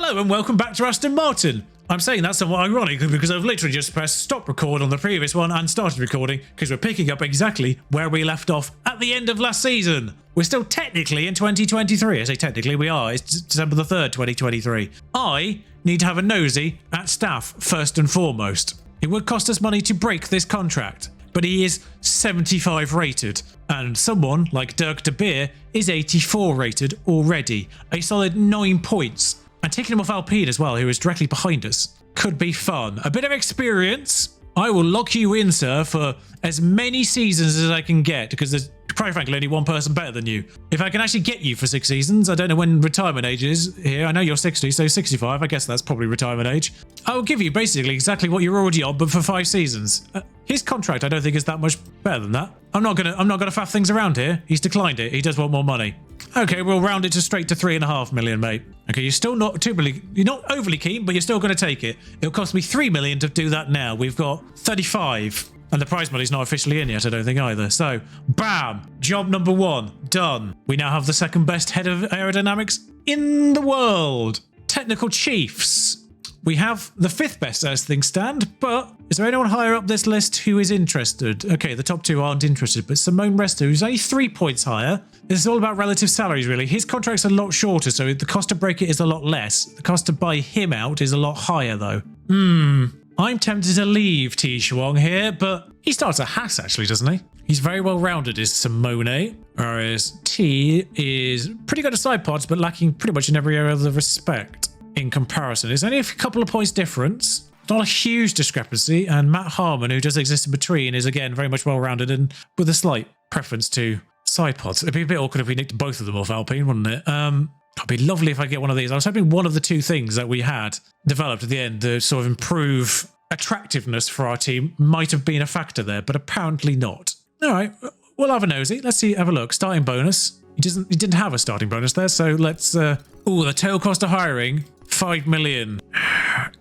Hello and welcome back to Aston Martin. I'm saying that's somewhat ironic because I've literally just pressed stop record on the previous one and started recording because we're picking up exactly where we left off at the end of last season. We're still technically in 2023. I say technically we are. It's December the 3rd, 2023. I need to have a nosy at staff first and foremost. It would cost us money to break this contract, but he is 75 rated. And someone like Dirk de Beer is 84 rated already. A solid 9 points. And taking him off Alpine as well, who is directly behind us, could be fun. A bit of experience. I will lock you in, sir, for as many seasons as I can get, because there's, quite frankly, only one person better than you. If I can actually get you for 6 seasons, I don't know when retirement age is here. I know you're 60, so 65. I guess that's probably retirement age. I will give you basically exactly what you're already on, but for 5 seasons. His contract, I don't think, is that much better than that. I'm not gonna faff things around here. He's declined it. He does want more money. Okay, we'll round it to straight to 3.5 million, mate. Okay, you're still not you're not overly keen, but you're still going to take it. It'll cost me 3 million to do that now. We've got 35, and the prize money's not officially in yet, I don't think either. So, bam, job number 1 done. We now have the second best head of aerodynamics in the world. Technical chiefs. We have the 5th best as things stand, but is there anyone higher up this list who is interested? Okay, the top 2 aren't interested, but Simone Resta, who's only 3 points higher. This is all about relative salaries, really. His contract's a lot shorter, so the cost to break it is a lot less. The cost to buy him out is a lot higher, though. I'm tempted to leave T. Shuang here, but he starts at Haas, actually, doesn't he? He's very well-rounded, is Simone, whereas T is pretty good at side pods, but lacking pretty much in every area of the respect. In comparison, it's only a couple of points difference, not a huge discrepancy, and Matt Harmon, who does exist in between, is again very much well-rounded and with a slight preference to side pods. It'd be a bit awkward if we nicked both of them off Alpine, wouldn't it? It'd be lovely if I get one of these. I was hoping one of the 2 things that we had developed at the end to sort of improve attractiveness for our team might have been a factor there, but apparently not. All right, we'll have a nosy. Let's see, have a look. Starting bonus. He didn't have a starting bonus there, so let's. The total cost of hiring. 5 million.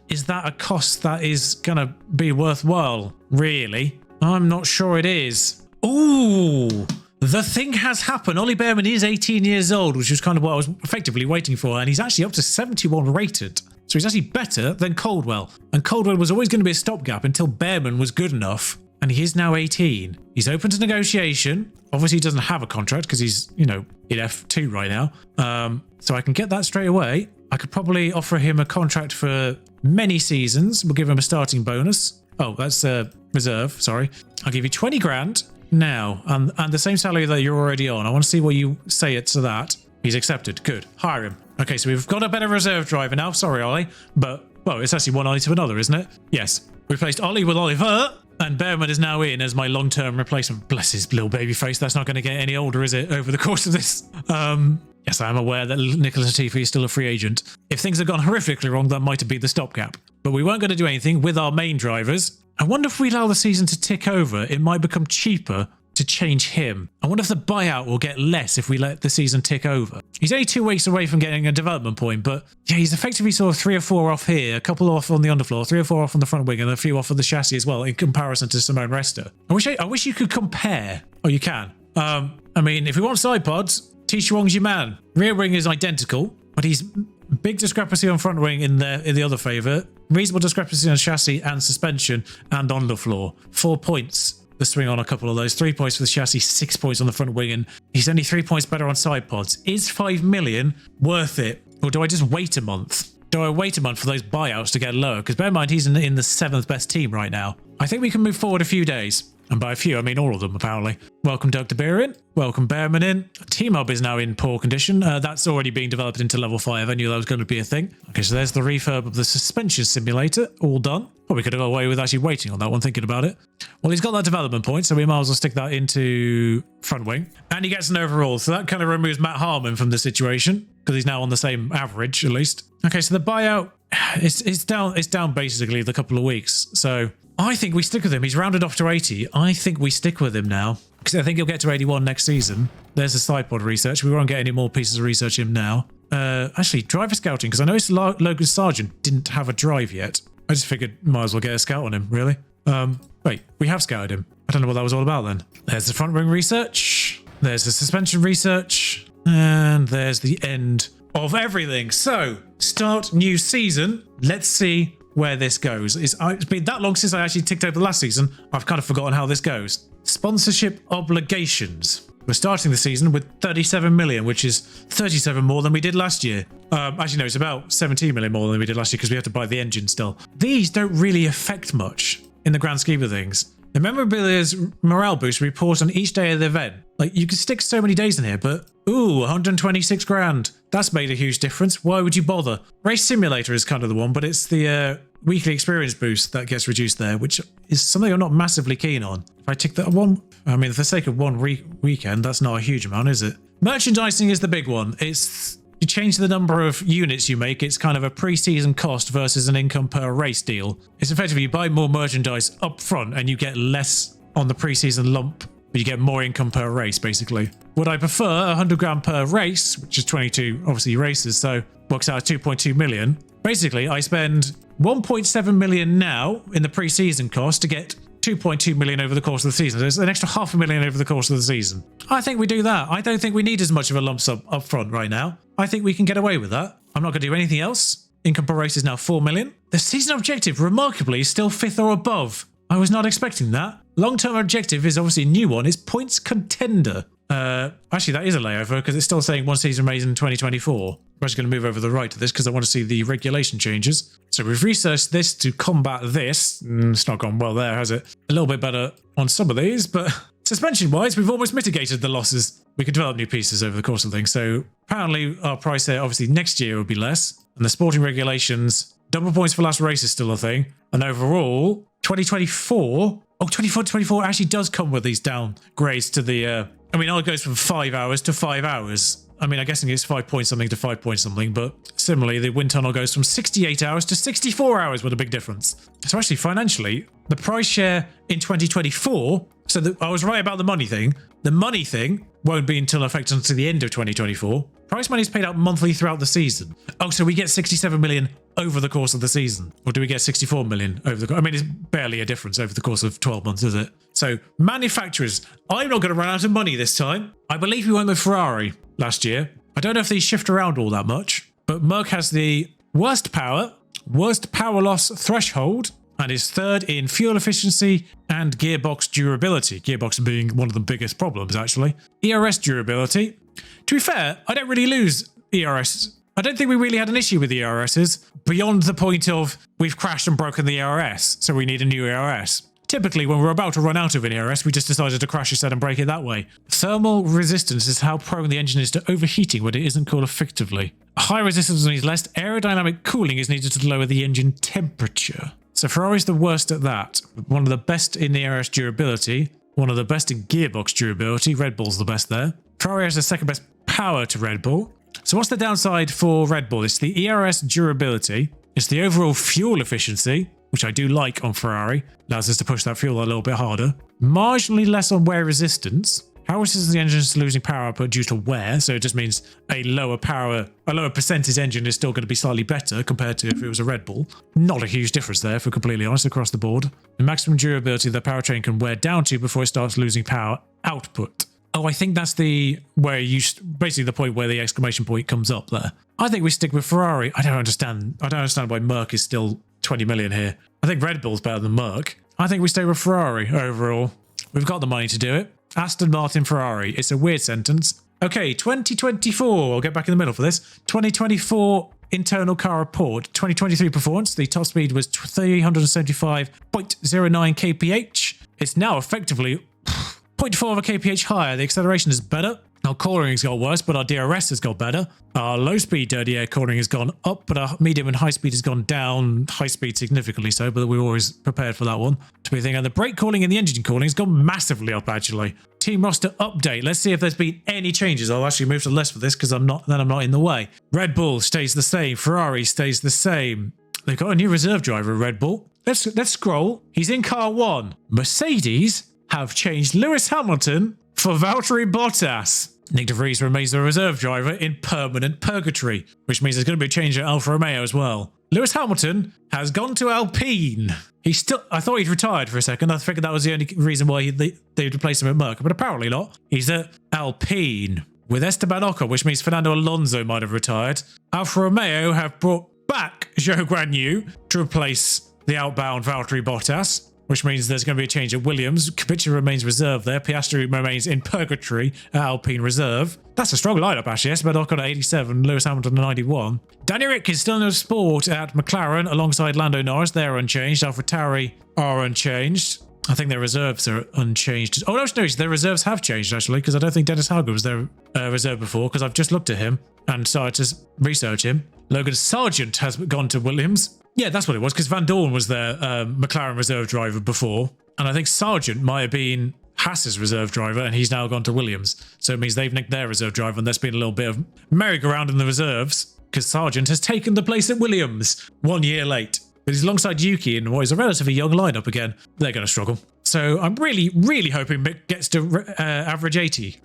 Is that a cost that is gonna be worthwhile? Really? I'm not sure it is. Ooh, the thing has happened. Ollie Bearman is 18 years old, which was kind of what I was effectively waiting for, and he's actually up to 71 rated. So he's actually better than Caldwell. And Caldwell was always going to be a stopgap until Bearman was good enough, and he is now 18. He's open to negotiation. Obviously, he doesn't have a contract because he's, in F2 right now. So I can get that straight away. I could probably offer him a contract for many seasons. We'll give him a starting bonus. Oh, that's reserve. Sorry. I'll give you 20 grand now and the same salary that you're already on. I want to see what you say it to that. He's accepted. Good. Hire him. Okay, so we've got a better reserve driver now. Sorry, Ollie. But, well, it's actually one Ollie to another, isn't it? Yes. Replaced Ollie with Oliver. And Bearman is now in as my long-term replacement. Bless his little baby face. That's not going to get any older, is it, over the course of this? Yes, I am aware that Nicholas Latifi is still a free agent. If things had gone horrifically wrong, that might have been the stopgap. But we weren't going to do anything with our main drivers. I wonder if we allow the season to tick over, it might become cheaper to change him. I wonder if the buyout will get less if we let the season tick over. He's only 2 weeks away from getting a development point, but yeah, he's effectively sort of 3 or 4 off here, a couple off on the underfloor, 3 or 4 off on the front wing, and a few off of the chassis as well in comparison to Simone Resta. I wish you could compare. Oh, you can. I mean, if we want side pods, T. Shuang's your man. Rear wing is identical, but he's big discrepancy on front wing in the other favour. Reasonable discrepancy on chassis and suspension and on the floor. 4 points. The swing on a couple of those. 3 points for the chassis, 6 points on the front wing, and he's only 3 points better on side pods. Is 5 million worth it? Or do I just wait a month? Do I wait a month for those buyouts to get lower? Because bear in mind, he's in the 7th best team right now. I think we can move forward a few days. And by a few, I mean all of them, apparently. Welcome Dirk de Beer in. Welcome Bearman in. Team Hub is now in poor condition. That's already being developed into level 5. I knew that was going to be a thing. Okay, so there's the refurb of the suspension simulator. All done. Probably could have got away with actually waiting on that one, thinking about it. Well, he's got that development point, so we might as well stick that into front wing. And he gets an overall, so that kind of removes Matt Harmon from the situation, because he's now on the same average, at least. Okay, so the buyout, it's down basically the couple of weeks. So I think we stick with him. He's rounded off to 80. I think we stick with him now, because I think he'll get to 81 next season. There's the side pod research. We won't get any more pieces of research in now. Actually, driver scouting, because I noticed Logan Sargent didn't have a drive yet. I just figured might as well get a scout on him, really. Wait, we have scouted him. I don't know what that was all about then. There's the front wing research. There's the suspension research. And there's the end of everything. So, start new season. Let's see where this goes. It's been that long since I actually ticked over the last season. I've kind of forgotten how this goes. Sponsorship obligations. We're starting the season with 37 million, which is 37 more than we did last year. Actually, no, it's about 17 million more than we did last year because we have to buy the engine still. These don't really affect much in the grand scheme of things. The memorabilia's morale boost reports on each day of the event. Like, you can stick so many days in here, but ooh, 126 grand. That's made a huge difference. Why would you bother? Race Simulator is kind of the one, but it's the weekly experience boost that gets reduced there, which is something I'm not massively keen on. If I tick that one, I mean, for the sake of one weekend, that's not a huge amount, is it? Merchandising is the big one. It's you change the number of units you make. It's kind of a pre-season cost versus an income per race deal. It's effectively you buy more merchandise up front and you get less on the pre-season lump, but you get more income per race, basically. Would I prefer 100 grand per race, which is 22, obviously, races, so works out at 2.2 million. Basically, I spend 1.7 million now in the pre-season cost to get 2.2 million over the course of the season. There's an extra $500,000 over the course of the season. I think we do that. I don't think we need as much of a lump sum up front right now. I think we can get away with that. I'm not going to do anything else. Income per race is now 4 million. The season objective, remarkably, is still 5th or above. I was not expecting that. Long-term objective is obviously a new one. It's points contender. Actually, that is a layover because it's still saying one season race in 2024. I'm just going to move over to the right to this because I want to see the regulation changes. So we've researched this to combat this. It's not gone well there, has it? A little bit better on some of these, but suspension-wise, we've almost mitigated the losses. We could develop new pieces over the course of things. So apparently our price there, obviously next year will be less. And the sporting regulations, double points for last race is still a thing. And overall, 2024... Oh, 24 actually does come with these downgrades to the... I mean, it goes from 5 hours to 5 hours. I mean, I'm guessing it's 5 point something to 5 point something, but similarly, the wind tunnel goes from 68 hours to 64 hours with a big difference. So actually, financially, the price share in 2024, so I was right about the money thing. The money thing won't be until effect until the end of 2024. Prize money is paid out monthly throughout the season. Oh, so we get 67 million over the course of the season. Or do we get 64 million over the... I mean, it's barely a difference over the course of 12 months, is it? So, manufacturers. I'm not going to run out of money this time. I believe we went with Ferrari last year. I don't know if these shift around all that much, but Merc has the worst power loss threshold, and is third in fuel efficiency and gearbox durability. Gearbox being one of the biggest problems, actually. ERS durability. To be fair, I don't really lose ERS. I don't think we really had an issue with ERSs beyond the point of we've crashed and broken the ERS, so we need a new ERS. Typically, when we're about to run out of an ERS, we just decided to crash instead and break it that way. Thermal resistance is how prone the engine is to overheating when it isn't cooled effectively. High resistance means less aerodynamic cooling is needed to lower the engine temperature. So Ferrari's the worst at that. One of the best in ERS durability, one of the best in gearbox durability. Red Bull's the best there. Ferrari has the second best power to Red Bull. So what's the downside for Red Bull? It's the ERS durability. It's the overall fuel efficiency, which I do like on Ferrari. Allows us to push that fuel a little bit harder. Marginally less on wear resistance. How resistant the engine is losing power output due to wear, so it just means a lower percentage engine is still going to be slightly better compared to if it was a Red Bull. Not a huge difference there, if we're completely honest, across the board. The maximum durability the powertrain can wear down to before it starts losing power output. Oh, I think that's basically the point where the exclamation point comes up there. I think we stick with Ferrari. I don't understand why Merc is still 20 million here. I think Red Bull's better than Merc. I think we stay with Ferrari overall. We've got the money to do it. Aston Martin Ferrari. It's a weird sentence. Okay, 2024. I'll get back in the middle for this. 2024 internal car report. 2023 performance. The top speed was 375.09 kph. It's now effectively 0.4 of a kph higher. The acceleration is better. Our coring has got worse, but our DRS has got better. Our low-speed dirty air coring has gone up, but our medium and high speed has gone down. High speed significantly so, but we were always prepared for that one. To be a thing. And the brake cooling and the engine cooling has gone massively up, actually. Team roster update. Let's see if there's been any changes. I'll actually move to the left for this because I'm not in the way. Red Bull stays the same. Ferrari stays the same. They've got a new reserve driver, Red Bull. Let's scroll. He's in car 1. Mercedes have changed Lewis Hamilton for Valtteri Bottas. Nick de Vries remains the reserve driver in permanent purgatory, which means there's going to be a change at Alfa Romeo as well. Lewis Hamilton has gone to Alpine. I thought he'd retired for a second. I figured that was the only reason why they'd replace him at Merc, but apparently not. He's at Alpine. with Esteban Ocon, which means Fernando Alonso might have retired. Alfa Romeo have brought back Zhou Guanyu to replace the outbound Valtteri Bottas, which means there's going to be a change at Williams. Kubica remains reserve there. Piastri remains in purgatory at Alpine Reserve. That's a strong lineup, actually. Esteban Ocon at 87, Lewis Hamilton at 91. Danny Rick is still in the sport at McLaren alongside Lando Norris. They're unchanged. AlphaTauri are unchanged. I think their reserves are unchanged. Oh, no, their reserves have changed, actually, because I don't think Dennis Hauger was their reserve before, because I've just looked at him and started to research him. Logan Sargent has gone to Williams. Yeah, that's what it was, because Van Dorn was their McLaren reserve driver before, and I think Sargent might have been Haas's reserve driver, and he's now gone to Williams. So it means they've nicked their reserve driver, and there's been a little bit of merry-go-round in the reserves, because Sargent has taken the place at Williams 1 year late. But he's alongside Yuki in what is a relatively young lineup again. They're going to struggle. So I'm really, really hoping Mick gets to average 80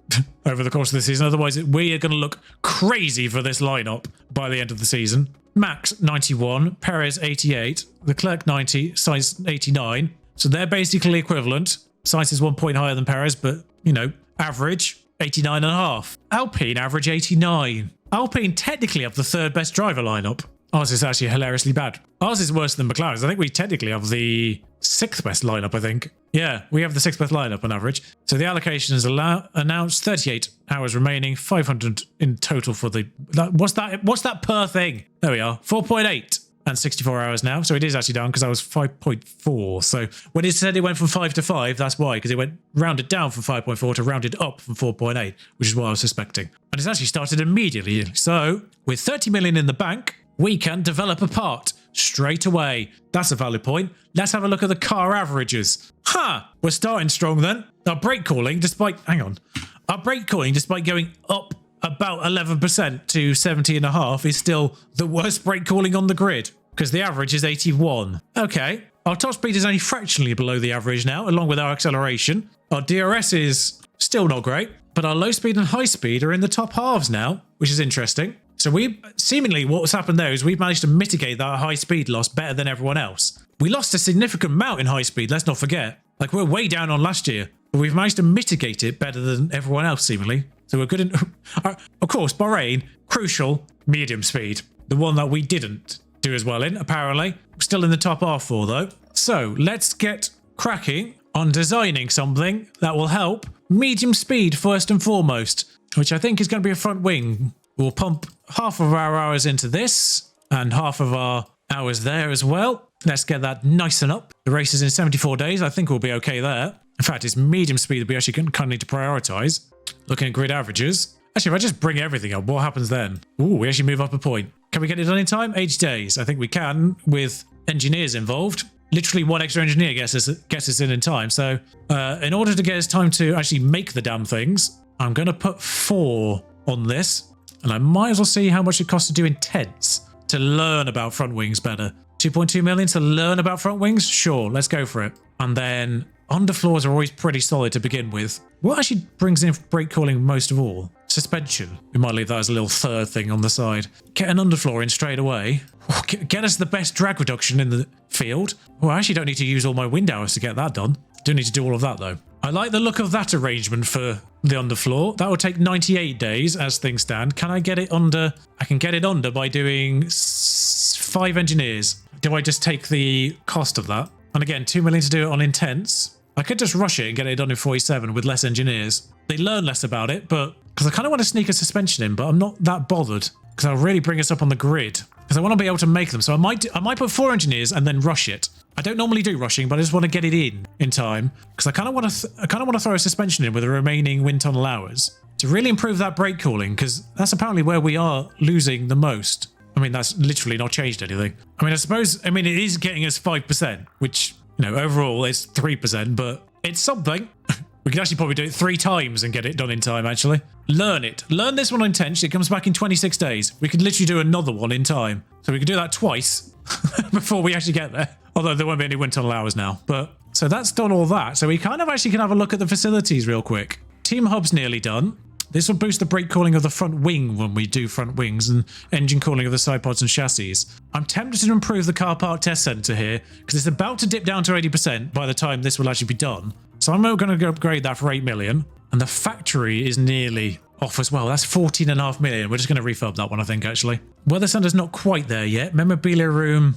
over the course of the season. Otherwise, we are going to look crazy for this lineup by the end of the season. Max 91, Perez 88, Leclerc 90, Sainz 89. So they're basically equivalent. Sainz is 1 point higher than Perez, but, you know, average 89.5. Alpine average 89. Alpine technically have the third best driver lineup. Ours is actually hilariously bad. Ours is worse than McLaren's. I think we technically have the 6th best lineup, I think. Yeah, we have the 6th best lineup on average. So the allocation is announced, 38 hours remaining, 500 in total for the... What's that per thing? There we are, 4.8 and 64 hours now. So it is actually down because I was 5.4. So when it said it went from 5 to 5, that's why, because it went rounded down from 5.4 to rounded up from 4.8, which is what I was suspecting. And it's actually started immediately. So with 30 million in the bank, we can develop a part straight away. That's a valid point. Let's have a look at the car averages. We're starting strong then. Our brake calling, despite going up about 11% to 70.5 is still the worst brake calling on the grid because the average is 81. Okay, our top speed is only fractionally below the average now, along with our acceleration. Our DRS is still not great, but our low speed and high speed are in the top halves now, which is interesting. So seemingly what's happened there is we've managed to mitigate that high speed loss better than everyone else. We lost a significant amount in high speed, let's not forget. Like, we're way down on last year, but we've managed to mitigate it better than everyone else seemingly. So we're good in... Of course, Bahrain, crucial, medium speed. The one that we didn't do as well in, apparently. We're still in the top half for, though. So let's get cracking on designing something that will help medium speed first and foremost, which I think is going to be a front wing. We'll pump half of our hours into this and half of our hours there as well. Let's get that nice and up. The race is in 74 days. I think we'll be okay there. In fact, it's medium speed that we actually kind of need to prioritize. Looking at grid averages. Actually, if I just bring everything up, what happens then? Ooh, we actually move up a point. Can we get it done in time? 80 days. I think we can with engineers involved. Literally one extra engineer gets us in time. So in order to get us time to actually make the damn things, I'm going to put 4 on this. And I might as well see how much it costs to do intents to learn about front wings better. 2.2 million to learn about front wings? Sure, let's go for it. And then underfloors are always pretty solid to begin with. What actually brings in brake calling most of all? Suspension. We might leave that as a little third thing on the side. Get an underfloor in straight away. Get us the best drag reduction in the field. Well, I actually don't need to use all my wind hours to get that done. Do need to do all of that though. I like the look of that arrangement for the underfloor. That will take 98 days as things stand. Can I get it under? I can get it under by doing 5 engineers. Do I just take the cost of that? And again, 2 million to do it on intense. I could just rush it and get it done in 47 with less engineers. They learn less about it, but because I kind of want to sneak a suspension in, but I'm not that bothered because I'll really bring us up on the grid because I want to be able to make them. So I might put 4 engineers and then rush it. I don't normally do rushing, but I just want to get it in time because I kind of want to throw a suspension in with the remaining wind tunnel hours to really improve that brake cooling because that's apparently where we are losing the most. I mean, that's literally not changed anything. I mean, it is getting us 5%, which, you know, overall it's 3%, but it's something. We could actually probably do it 3 times and get it done in time, actually. Learn it. Learn this one on intense. It comes back in 26 days. We could literally do another one in time. So we could do that twice before we actually get there. Although there won't be any wind tunnel hours now. But so that's done all that. So we kind of actually can have a look at the facilities real quick. Team hub's nearly done. This will boost the brake cooling of the front wing when we do front wings and engine cooling of the side pods and chassis. I'm tempted to improve the car park test centre here because it's about to dip down to 80% by the time this will actually be done. So I'm going to upgrade that for 8 million. And the factory is nearly off as well. That's 14.5 million. We're just going to refurb that one, I think, actually. Weather Center's not quite there yet. Memorabilia room.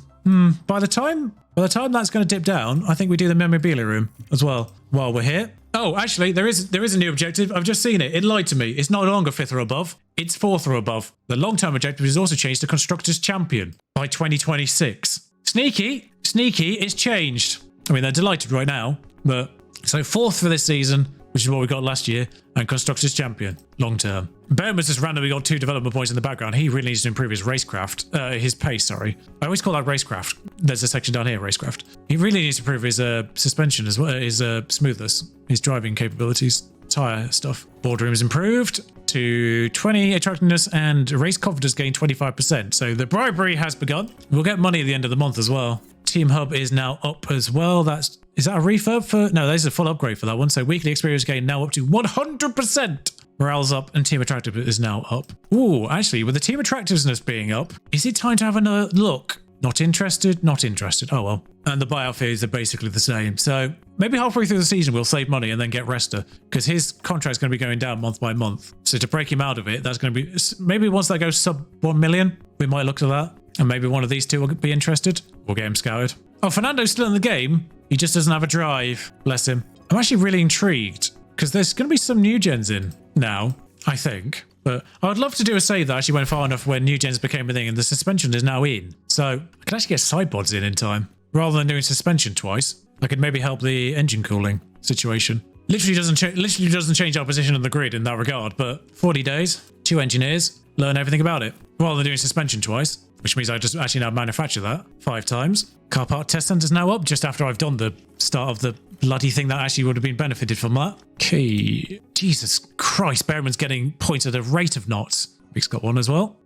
By the time that's going to dip down, I think we do the memorabilia room as well while we're here. Oh, actually, there is a new objective. I've just seen it. It lied to me. It's no longer 5th or above. It's 4th or above. The long-term objective is also changed to Constructors Champion by 2026. Sneaky. It's changed. I mean, they're delighted right now. But so 4th for this season, which is what we got last year, and Constructors Champion, long term. Bearman's just randomly got 2 development points in the background. He really needs to improve his his pace, sorry. I always call that racecraft. There's a section down here, racecraft. He really needs to improve his suspension as well, his smoothness, his driving capabilities, tyre stuff. Boardroom is improved to 20 attractiveness, and race confidence gained 25%. So the bribery has begun. We'll get money at the end of the month as well. Team Hub is now up as well. Is that a refurb for? No, that is a full upgrade for that one. So weekly experience gain now up to 100%. Morale's up and team attractiveness is now up. Ooh, actually, with the team attractiveness being up, is it time to have another look? Not interested? Not interested. Oh well. And the buyout fees are basically the same. So maybe halfway through the season, we'll save money and then get Resta, because his contract's going to be going down month by month. So to break him out of it, that's going to be, maybe once that goes sub 1 million, we might look to that. And maybe one of these two will be interested. We'll get him scouted. Oh, Fernando's still in the game. He just doesn't have a drive. Bless him. I'm actually really intrigued because there's going to be some new gens in now, I think. But I would love to do a save that actually went far enough when new gens became a thing and the suspension is now in. So I could actually get side pods in time rather than doing suspension twice. I could maybe help the engine cooling situation. Literally doesn't change our position on the grid in that regard. But 40 days, 2 engineers, learn everything about it rather than doing suspension twice. Which means I just actually now manufacture that 5 times. Car park test center's now up just after I've done the start of the bloody thing that actually would have been benefited from that. Okay. Jesus Christ, Bearman's getting points at a rate of knots. Vic's got one as well.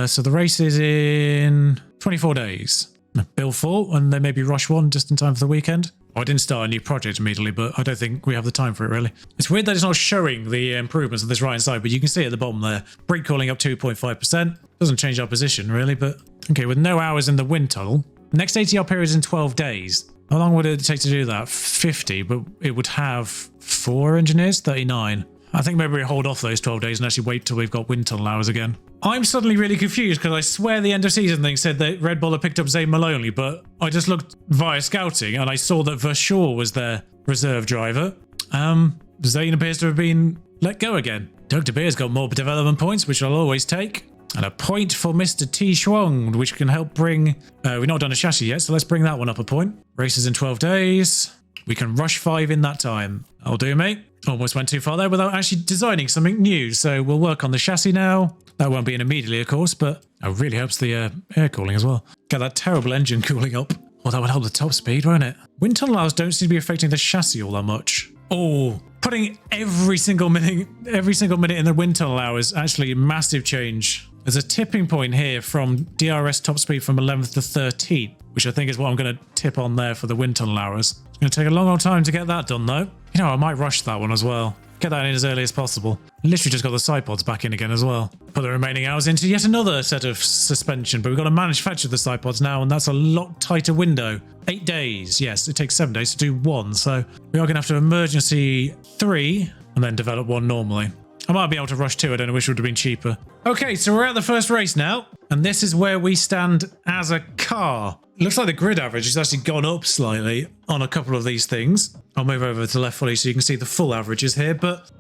So the race is in 24 days. Bill 4, and then maybe rush 1 just in time for the weekend. I didn't start a new project immediately, but I don't think we have the time for it, really. It's weird that it's not showing the improvements on this right-hand side, but you can see at the bottom there. Brake cooling up 2.5%. Doesn't change our position, really, but... Okay, with no hours in the wind tunnel. Next ATR period is in 12 days. How long would it take to do that? 50, but it would have 4 engineers? 39. I think maybe we hold off those 12 days and actually wait till we've got wind tunnel hours again. I'm suddenly really confused because I swear the end of season thing said that Red Bull had picked up Zayn Maloney, but I just looked via scouting and I saw that Verschoor was their reserve driver. Zayn appears to have been let go again. Doug De Beer's got more development points, which I'll always take. And a point for Mr. T. Shuang, which can help bring... we've not done a chassis yet, so let's bring that one up a point. Races in 12 days. We can rush 5 in that time. That'll do, mate. Almost went too far there without actually designing something new. So we'll work on the chassis now. That won't be in immediately, of course, but it really helps the air cooling as well. Get that terrible engine cooling up. Oh, that would help the top speed, won't it? Wind tunnel hours don't seem to be affecting the chassis all that much. Oh, putting every single minute in the wind tunnel hours, actually massive change. There's a tipping point here from DRS top speed from 11th to 13th, which I think is what I'm going to tip on there for the wind tunnel hours. It's going to take a long old time to get that done, though. You know, I might rush that one as well. Get that in as early as possible. Literally just got the side pods back in again as well. Put the remaining hours into yet another set of suspension, but we've got to manufacture the side pods now, and that's a lot tighter window. 8 days. Yes, it takes 7 days to do 1, so we are going to have to emergency 3 and then develop 1 normally. I might be able to rush 2. I don't know which would have been cheaper. Okay, so we're at the first race now, and this is where we stand as a car. It looks like the grid average has actually gone up slightly on a couple of these things. I'll move over to the left fully so you can see the full averages here. But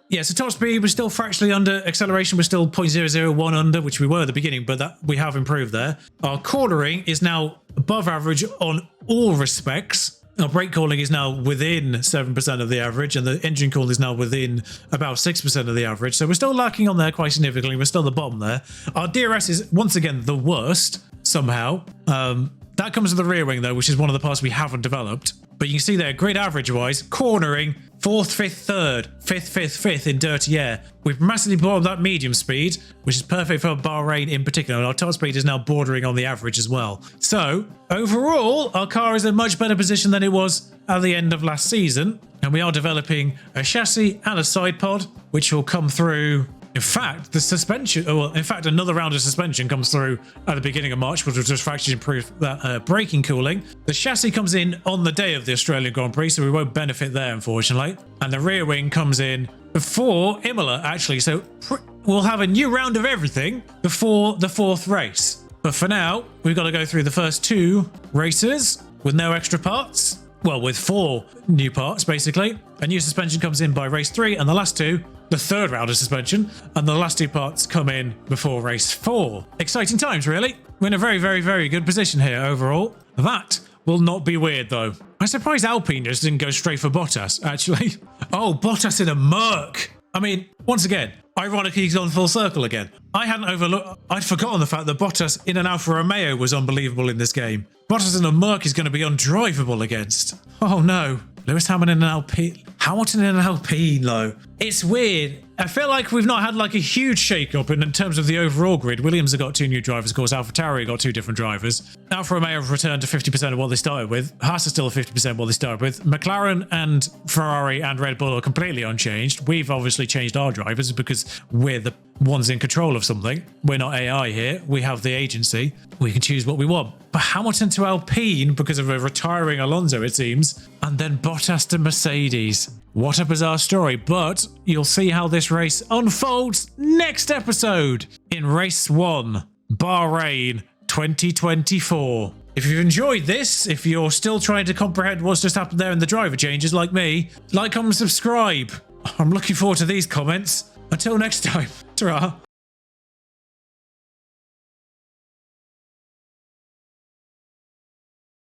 yeah, so top speed was still fractionally under. Acceleration was still 0.001 under, which we were at the beginning, but that we have improved there. Our cornering is now above average on all respects. Our brake cooling is now within 7% of the average, and the engine cooling is now within about 6% of the average. So we're still lacking on there quite significantly. We're still at the bottom there. Our DRS is once again the worst somehow. That comes with the rear wing though, which is one of the parts we haven't developed. But you can see there, grid average wise, cornering, 4th, 5th, 3rd, 5th, 5th, 5th in dirty air. We've massively brought up that medium speed, which is perfect for Bahrain in particular. And our top speed is now bordering on the average as well. So overall, our car is in a much better position than it was at the end of last season. And we are developing a chassis and a side pod, which will come through. In fact, the suspension, another round of suspension comes through at the beginning of March, which will just fractionally improve that braking cooling. The chassis comes in on the day of the Australian Grand Prix, so we won't benefit there, unfortunately. And the rear wing comes in before Imola, actually. So we'll have a new round of everything before the 4th race. But for now, we've got to go through the first 2 races with no extra parts. Well, with 4 new parts, basically. A new suspension comes in by race 3, and the last 2, the 3rd round of suspension, and the last 2 parts come in before race 4. Exciting times, really. We're in a very, very, very good position here overall. That will not be weird, though. I'm surprised Alpine just didn't go straight for Bottas, actually. Oh, Bottas in a Merc. I mean, once again, ironically, he's gone full circle again. I'd forgotten the fact that Bottas in an Alfa Romeo was unbelievable in this game. Bottas in a Merc is going to be undrivable against. Oh no. Lewis Hamilton in an Alpine. Hamilton in an Alpine, though. It's weird. I feel like we've not had like a huge shake-up in terms of the overall grid. Williams have got 2 new drivers, of course. AlphaTauri got 2 different drivers. Alfa Romeo have returned to 50% of what they started with. Haas is still 50% what they started with. McLaren and Ferrari and Red Bull are completely unchanged. We've obviously changed our drivers because we're the ones in control of something. We're not AI here. We have the agency. We can choose what we want. But Hamilton to Alpine because of a retiring Alonso, it seems. And then Bottas to Mercedes. What a bizarre story, but you'll see how this race unfolds next episode in race 1, Bahrain 2024. If you've enjoyed this, if you're still trying to comprehend what's just happened there in the driver changes like me, like, comment, subscribe. I'm looking forward to these comments. Until next time, ta-ra.